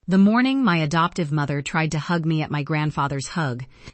The morning my adoptive mother tried to hug me at my grandfather's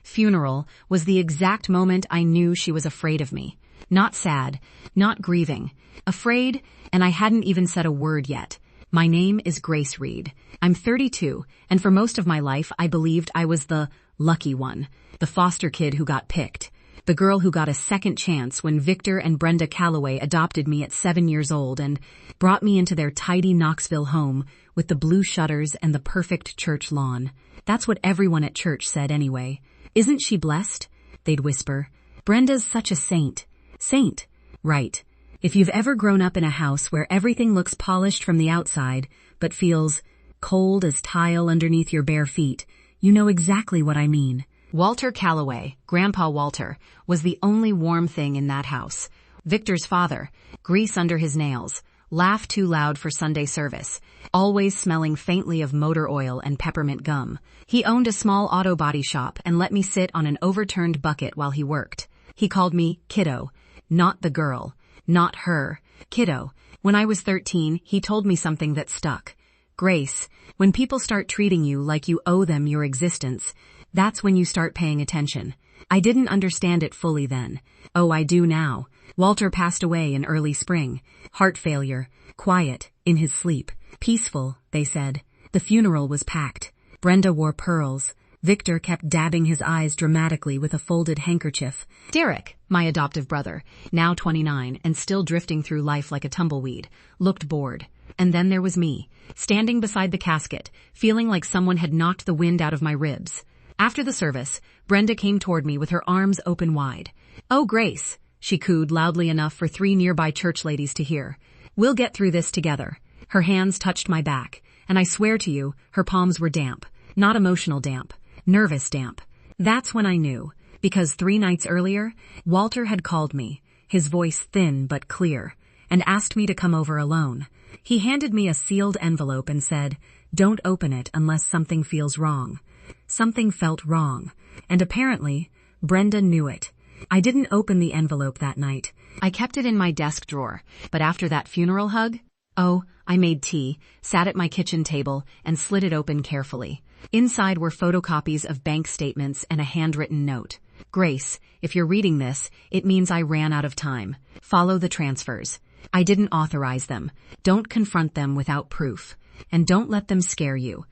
funeral was the exact moment I knew she was afraid of me. Not sad, not grieving. Afraid, and I hadn't even said a word yet. My name is Grace Reed. I'm 32, and for most of my life I believed I was the lucky one, the foster kid who got picked. The girl who got a second chance when Victor and Brenda Calloway adopted me at 7 years old and brought me into their tidy Knoxville home with the blue shutters and the perfect church lawn. That's what everyone at church said anyway. Isn't she blessed? They'd whisper. Brenda's such a saint. Saint. Right. If you've ever grown up in a house where everything looks polished from the outside but feels cold as tile underneath your bare feet, you know exactly what I mean. Walter Calloway, Grandpa Walter, was the only warm thing in that house. Victor's father, grease under his nails, laughed too loud for Sunday service, always smelling faintly of motor oil and peppermint gum. He owned a small auto body shop and let me sit on an overturned bucket while he worked. He called me Kiddo, not the girl, not her, Kiddo. When I was 13, he told me something that stuck. Grace, when people start treating you like you owe them your existence, that's when you start paying attention. I didn't understand it fully then. Oh, I do now. Walter passed away in early spring. Heart failure. Quiet, in his sleep. Peaceful, they said. The funeral was packed. Brenda wore pearls. Victor kept dabbing his eyes dramatically with a folded handkerchief. Derek, my adoptive brother, now 29 and still drifting through life like a tumbleweed, looked bored. And then there was me, standing beside the casket, feeling like someone had knocked the wind out of my ribs. After the service, Brenda came toward me with her arms open wide. Oh, Grace, she cooed loudly enough for 3 nearby church ladies to hear. We'll get through this together. Her hands touched my back, and I swear to you, her palms were damp. Not emotional damp, nervous damp. That's when I knew, because 3 nights earlier, Walter had called me, his voice thin but clear, and asked me to come over alone. He handed me a sealed envelope and said, "Don't open it unless something feels wrong." Something felt wrong, and apparently, Brenda knew it. I didn't open the envelope that night. I kept it in my desk drawer, but after that funeral hug, I made tea, sat at my kitchen table, and slid it open carefully. Inside were photocopies of bank statements and a handwritten note. Grace, if you're reading this, it means I ran out of time. Follow the transfers. I didn't authorize them. Don't confront them without proof. And don't let them scare you.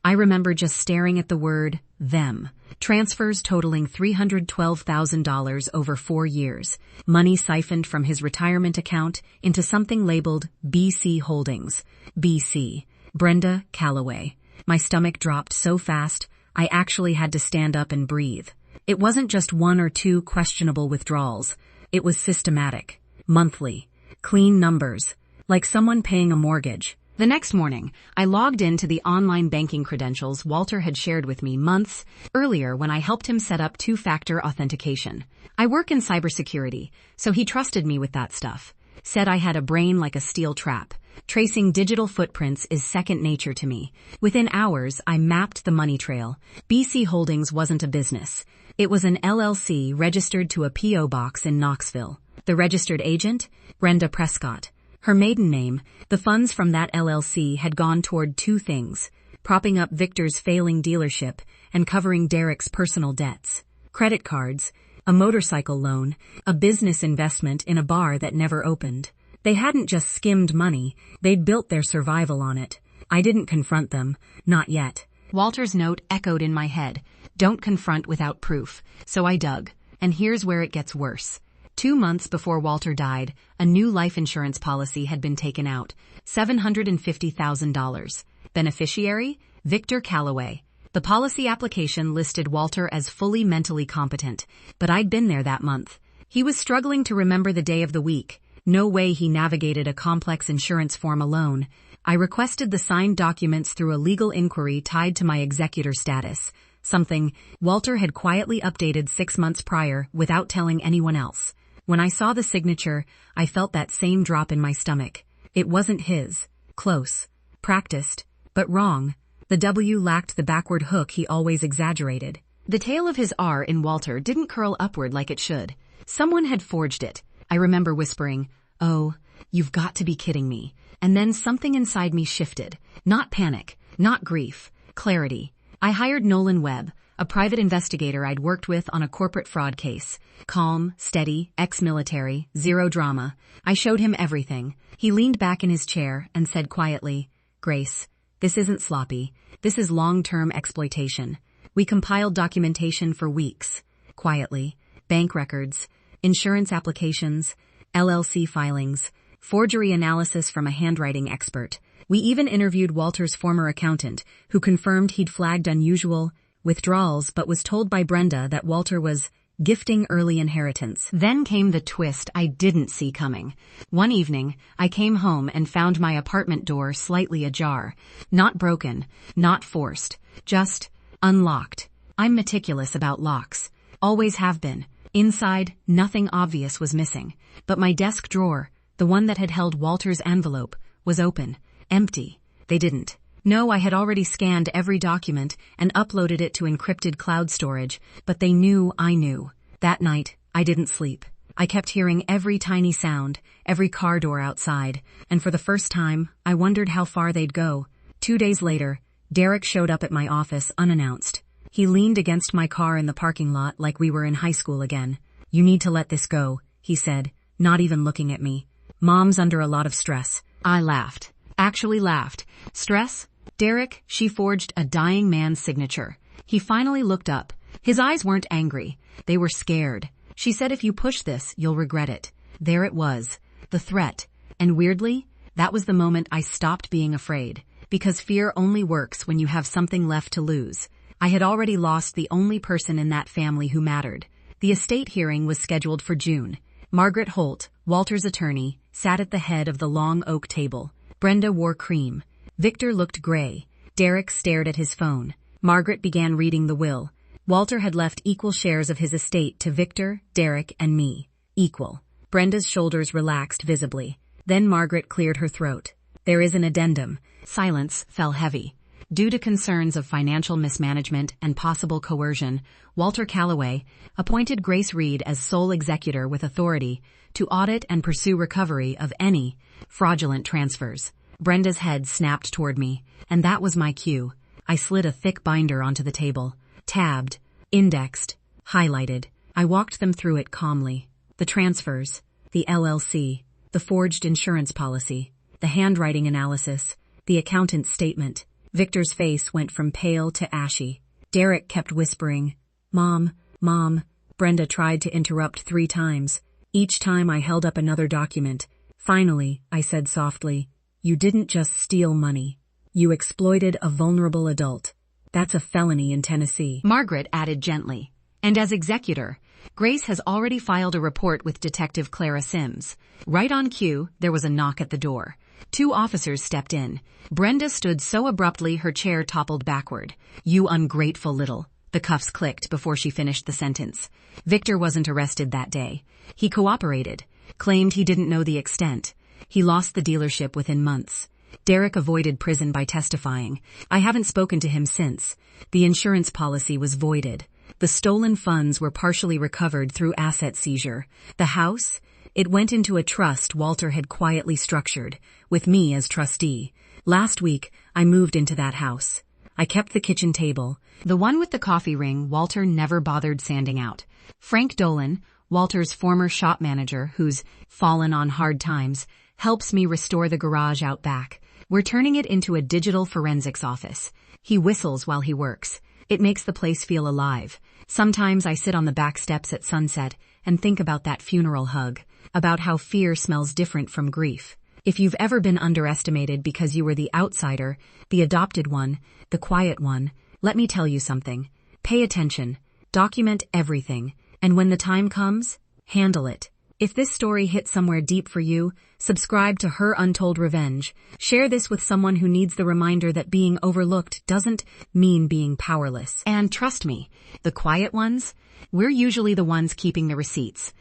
I remember just staring at the word, them. Transfers totaling $312,000 over 4 years. Money siphoned from his retirement account into something labeled BC Holdings. BC. Brenda Calloway. My stomach dropped so fast, I actually had to stand up and breathe. It wasn't just 1 or 2 questionable withdrawals. It was systematic. Monthly. Clean numbers. Like someone paying a mortgage. The next morning, I logged into the online banking credentials Walter had shared with me months earlier when I helped him set up 2-factor authentication. I work in cybersecurity, so he trusted me with that stuff. Said I had a brain like a steel trap. Tracing digital footprints is second nature to me. Within hours, I mapped the money trail. BC Holdings wasn't a business. It was an LLC registered to a P.O. box in Knoxville. The registered agent? Brenda Prescott. Her maiden name, the funds from that LLC had gone toward 2 things, propping up Victor's failing dealership and covering Derek's personal debts. Credit cards, a motorcycle loan, a business investment in a bar that never opened. They hadn't just skimmed money, they'd built their survival on it. I didn't confront them, not yet. Walter's note echoed in my head, don't confront without proof, so I dug. And here's where it gets worse. 2 months before Walter died, a new life insurance policy had been taken out, $750,000. Beneficiary? Victor Calloway. The policy application listed Walter as fully mentally competent, but I'd been there that month. He was struggling to remember the day of the week. No way he navigated a complex insurance form alone. I requested the signed documents through a legal inquiry tied to my executor status, something Walter had quietly updated 6 months prior without telling anyone else. When I saw the signature, I felt that same drop in my stomach. It wasn't his. Close. Practiced. But wrong. The W lacked the backward hook he always exaggerated. The tail of his R in Walter didn't curl upward like it should. Someone had forged it. I remember whispering, "Oh, you've got to be kidding me." And then something inside me shifted. Not panic, Not grief. Clarity. I hired Nolan Webb, a private investigator I'd worked with on a corporate fraud case. Calm, steady, ex-military, zero drama. I showed him everything. He leaned back in his chair and said quietly, "Grace, this isn't sloppy. This is long-term exploitation. We compiled documentation for weeks." Quietly. Bank records, insurance applications, LLC filings, forgery analysis from a handwriting expert. We even interviewed Walter's former accountant, who confirmed he'd flagged unusual withdrawals but was told by Brenda that Walter was gifting early inheritance. Then came the twist I didn't see coming. One evening, I came home and found my apartment door slightly ajar. Not broken, not forced, just unlocked. I'm meticulous about locks. Always have been. Inside, nothing obvious was missing. But my desk drawer, the one that had held Walter's envelope, was open. Empty. They didn't. No, I had already scanned every document and uploaded it to encrypted cloud storage, but they knew I knew. That night, I didn't sleep. I kept hearing every tiny sound, every car door outside, and for the first time, I wondered how far they'd go. 2 days later, Derek showed up at my office unannounced. He leaned against my car in the parking lot like we were in high school again. "You need to let this go," he said, not even looking at me. "Mom's under a lot of stress." I laughed. Actually laughed. Stress? Derek, she forged a dying man's signature. He finally looked up. His eyes weren't angry. They were scared. She said, "If you push this, you'll regret it." There it was. The threat. And weirdly, that was the moment I stopped being afraid. Because fear only works when you have something left to lose. I had already lost the only person in that family who mattered. The estate hearing was scheduled for June. Margaret Holt, Walter's attorney, sat at the head of the long oak table. Brenda wore cream. Victor looked gray. Derek stared at his phone. Margaret began reading the will. Walter had left equal shares of his estate to Victor, Derek, and me. Equal. Brenda's shoulders relaxed visibly. Then Margaret cleared her throat. "There is an addendum." Silence fell heavy. Due to concerns of financial mismanagement and possible coercion, Walter Calloway appointed Grace Reed as sole executor with authority to audit and pursue recovery of any fraudulent transfers. Brenda's head snapped toward me, and that was my cue. I slid a thick binder onto the table. Tabbed, indexed, highlighted. I walked them through it calmly. The transfers, the LLC, the forged insurance policy, the handwriting analysis, the accountant's statement. Victor's face went from pale to ashy. Derek kept whispering, "Mom, Mom." Brenda tried to interrupt 3 times. Each time I held up another document. Finally, I said softly, "You didn't just steal money. You exploited a vulnerable adult. That's a felony in Tennessee." Margaret added gently, "And as executor, Grace has already filed a report with Detective Clara Sims." Right on cue, there was a knock at the door. 2 officers stepped in. Brenda stood so abruptly her chair toppled backward. "You ungrateful little." The cuffs clicked before she finished the sentence. Victor wasn't arrested that day. He cooperated, claimed he didn't know the extent. He lost the dealership within months. Derek avoided prison by testifying. I haven't spoken to him since. The insurance policy was voided. The stolen funds were partially recovered through asset seizure. The house? It went into a trust Walter had quietly structured, with me as trustee. Last week, I moved into that house. I kept the kitchen table, the one with the coffee ring Walter never bothered sanding out. Frank Dolan, Walter's former shop manager who's fallen on hard times, helps me restore the garage out back. We're turning it into a digital forensics office. He whistles while he works. It makes the place feel alive. Sometimes I sit on the back steps at sunset and think about that funeral hug, about how fear smells different from grief. If you've ever been underestimated because you were the outsider, the adopted one, the quiet one, let me tell you something. Pay attention, document everything, and when the time comes, handle it. If this story hit somewhere deep for you, subscribe to Her Untold Revenge. Share this with someone who needs the reminder that being overlooked doesn't mean being powerless. And trust me, the quiet ones, we're usually the ones keeping the receipts.